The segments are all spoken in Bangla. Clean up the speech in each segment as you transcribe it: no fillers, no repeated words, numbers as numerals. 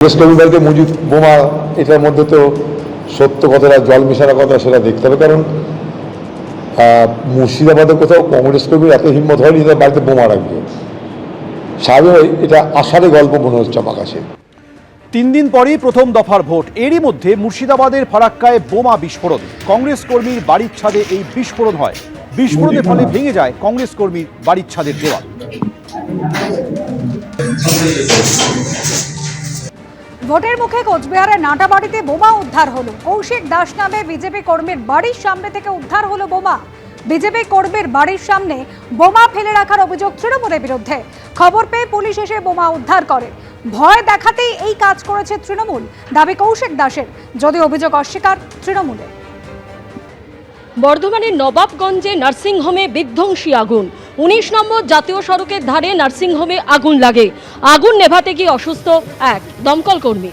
ওয়েস্ট বেঙ্গলকে মজুদ বোমা, এটার মধ্যে তো সত্য কতটা জল মেশানো কথা সেটা দেখতে হবে। কারণ মুর্শিদাবাদে কোথাও কংগ্রেস কর্মীর এত হিম্মত হয়নি তার বাড়িতে বোমা রাখবে। স্বাভাবিক এটা আষাঢ়ে গল্প মনে হচ্ছে আমার কাছে। 3 দিন পরেই প্রথম দফার ভোট। এরই মধ্যে মুর্শিদাবাদের ফারাক্কায় বোমা বিস্ফোরণ। কংগ্রেস কর্মীর বাড়ির ছাদে এই বিস্ফোরণ হয়। বিস্ফোরণের ফলে ভেঙে যায় কংগ্রেস কর্মীর বাড়ির ছাদের দেওয়াল। ভোটের মুখে কোচবিহারের নাটাবাড়িতে বোমা উদ্ধার হলো। কৌশিক দাস নামে বিজেপি কর্মীর বাড়ির সামনে থেকে উদ্ধার হলো বোমা। বিজেপি কর্মীর বাড়ির সামনে বোমা ফেলে রাখার অভিযোগ তৃণমূলের বিরুদ্ধে। খবর পেয়ে পুলিশ এসে বোমা উদ্ধার করে। ভয় দেখাতেই এই কাজ করেছে তৃণমূল, দাবি কৌশিক দাসের, যদি অভিযোগ অস্বীকার তৃণমূলের। বর্ধমানের নবাবগঞ্জে নার্সিংহোমে বিধ্বংসী আগুন। 19 নম্বর জাতীয় সড়কের ধারে নার্সিংহোমে আগুন লাগে। আগুন নেভাতে গিয়ে অসুস্থ এক দমকল কর্মী।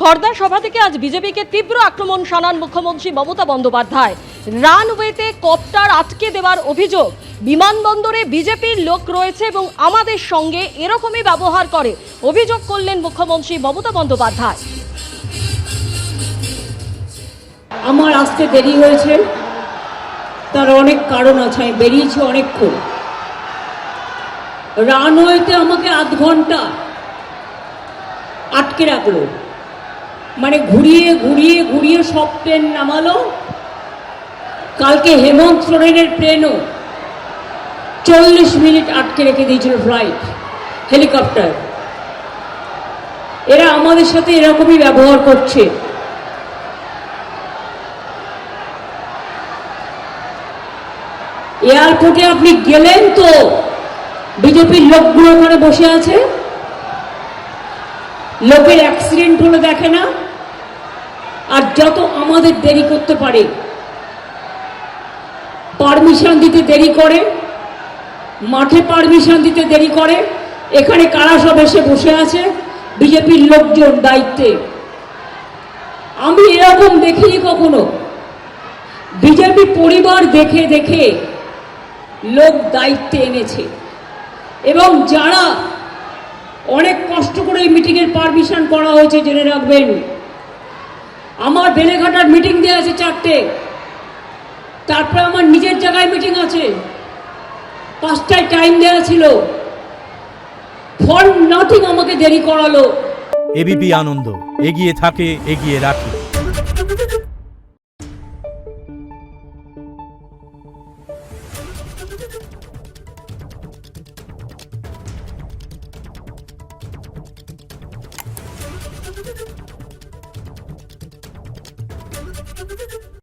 খড়দা সভা থেকে আজ বিজেপিকে তীব্র আক্রমণ শানান মুখ্যমন্ত্রী মমতা বন্দ্যোপাধ্যায়। রানওয়েতে কপ্টার আটকে দেওয়ার অভিযোগ। বিমানবন্দরে বিজেপির লোক রয়েছে এবং আমাদের সঙ্গে এরকমই ব্যবহার করে অভিযোগ করলেন মুখ্যমন্ত্রী মমতা বন্দ্যোপাধ্যায়। আমার আসতে দেরি হয়েছে, তার অনেক কারণ আছে। আমি বেরিয়েছি অনেকক্ষণ। রানওয়েতে আমাকে আধ ঘন্টা আটকে রাখলো, মানে ঘুরিয়ে ঘুরিয়ে ঘুরিয়ে সব প্লেন নামালো। কালকে হেমন্ত সোরেনের প্লেনও 40 মিনিট আটকে রেখে দিয়েছিল, ফ্লাইট, হেলিকপ্টার। এরা আমাদের সাথে এরকমই ব্যবহার করছে। এয়ারপোর্টে আপনি গেলেন তো বিজেপির লোকগুলো ওখানে বসে আছে, লোকের অ্যাক্সিডেন্ট হলে দেখে না। আর যত আমাদের দেরি করতে পারে, পারমিশন দিতে দেরি করে, মাঠে পারমিশন দিতে দেরি করে, এখানে কারা সব এসে বসে আছে বিজেপির লোকজন দায়িত্বে। আমি এরকম দেখিনি কখনো। বিজেপি পরিবার দেখে দেখে লোক দায়িত্বে এনেছে, এবং যারা অনেক কষ্ট করে এই মিটিংয়ের পারমিশন করা হয়েছে, জেনে রাখবেন। আমার বেলেঘাটার মিটিং দেওয়া আছে 4টে, তারপরে আমার নিজের জায়গায় মিটিং আছে, 5টায় টাইম দেওয়া ছিল। ফর নাথিং আমাকে দেরি করালো। এবিপি আনন্দ, এগিয়ে থাকে, এগিয়ে রাখে। Thank you.